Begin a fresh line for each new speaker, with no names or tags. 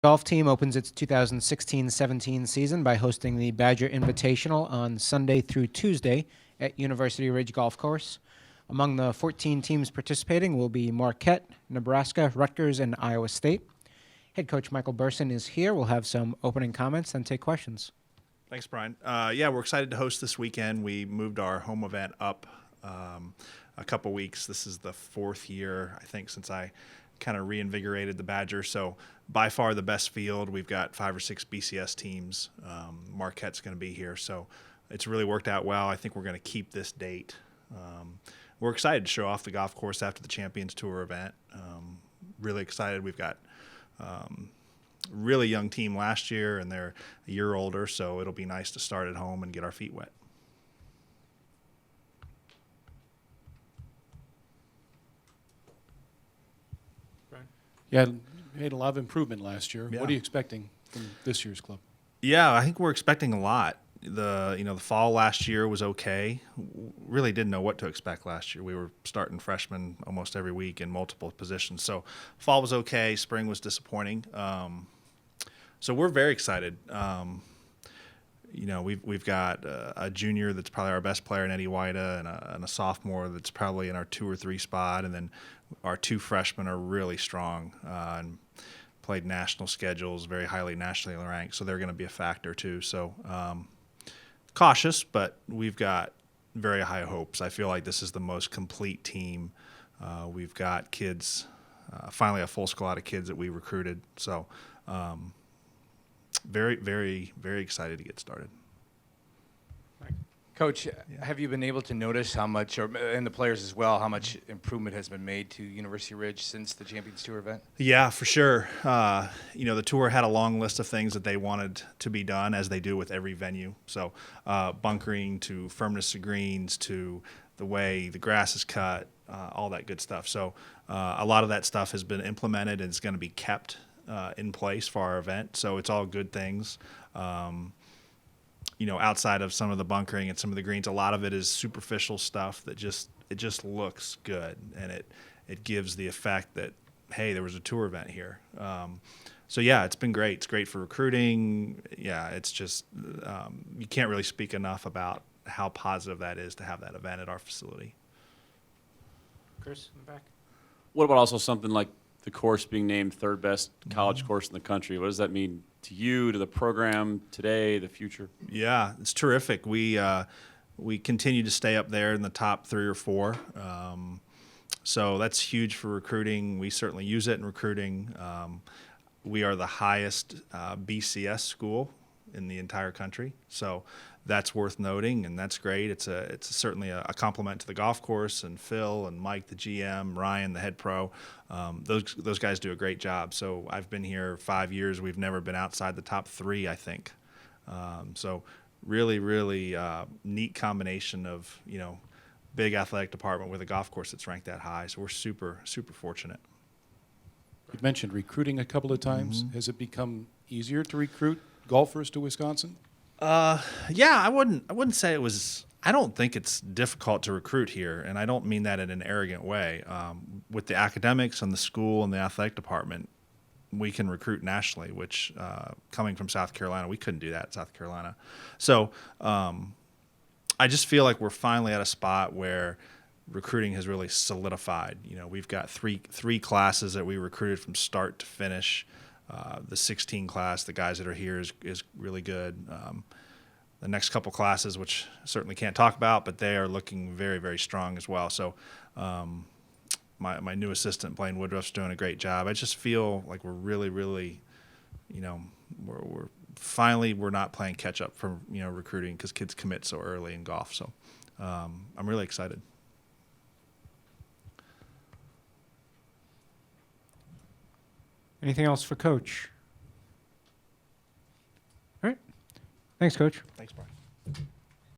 Golf team opens its 2016-17 season by hosting the Badger Invitational on Sunday through Tuesday at University Ridge Golf Course. Among the 14 teams participating will be Marquette, Nebraska, Rutgers, and Iowa State. Head coach Michael Burcin is here. We'll have some opening comments, then take questions.
Thanks, Brian. Yeah, we're excited to host this weekend. We moved our home event up a couple weeks. This is the fourth year, I think, since I kind of reinvigorated the Badger. So by far the best field. We've got 5 or 6 BCS teams. Marquette's going to be here. So it's really worked out well. I think we're going to keep this date. We're excited to show off the golf course after the Champions Tour event. Really excited. We've got really young team last year, and they're a year older, so it'll be nice to start at home and get our feet wet.
Yeah, made a lot of improvement last year.
Yeah.
What are you expecting from this year's club?
Yeah, I think we're expecting a lot. The fall last year was okay. Really didn't know what to expect last year. We were starting freshmen almost every week in multiple positions. So fall was okay. Spring was disappointing. So we're very excited. We've got a junior that's probably our best player in Eddie Whita, and a sophomore that's probably in our 2 or 3 spot, and then our 2 freshmen are really strong and played national schedules, very highly nationally ranked, so they're going to be a factor too. So cautious, but we've got very high hopes. I feel like this is the most complete team. We've got kids, finally a full squad of kids that we recruited. So very, very, very excited to get started.
Coach, have you been able to notice how much, and the players as well, how much improvement has been made to University Ridge since the Champions Tour event?
Yeah, for sure. The tour had a long list of things that they wanted to be done, as they do with every venue. So bunkering to firmness of greens to the way the grass is cut, all that good stuff. So a lot of that stuff has been implemented and is going to be kept in place for our event. So it's all good things. Outside of some of the bunkering and some of the greens, a lot of it is superficial stuff that just looks good, and it gives the effect that, hey, there was a tour event here. So yeah, it's been great. It's great for recruiting. Yeah, it's just you can't really speak enough about how positive that is to have that event at our facility.
Chris, in the back.
What about also something like the course being named third best college course in the country? What does that mean to you, to the program, today, the future?
Yeah, it's terrific. We continue to stay up there in the top 3 or 4. So that's huge for recruiting. We certainly use it in recruiting. We are the highest BCS school in the entire country. So that's worth noting, and that's great. It's certainly a compliment to the golf course, and Phil and Mike, the GM, Ryan, the head pro. Those guys do a great job. So I've been here 5 years. We've never been outside the top 3, I think. So really, really neat combination of, big athletic department with a golf course that's ranked that high. So we're super, super fortunate.
You mentioned recruiting a couple of times.
Mm-hmm.
Has it become easier to recruit golfers to Wisconsin?
Yeah, I wouldn't say it was. I don't think it's difficult to recruit here, and I don't mean that in an arrogant way. With the academics and the school and the athletic department, we can recruit nationally, which coming from South Carolina, we couldn't do that in South Carolina. So I just feel like we're finally at a spot where recruiting has really solidified. We've got three classes that we recruited from start to finish. The 16 class, the guys that are here is really good. The next couple classes, which certainly can't talk about, but they are looking very, very strong as well. So my new assistant, Blaine Woodruff's doing a great job. I just feel like we're really, really, we're finally not playing catch up for recruiting, because kids commit so early in golf. So I'm really excited.
Anything else for Coach? All right. Thanks, Coach.
Thanks, Brian.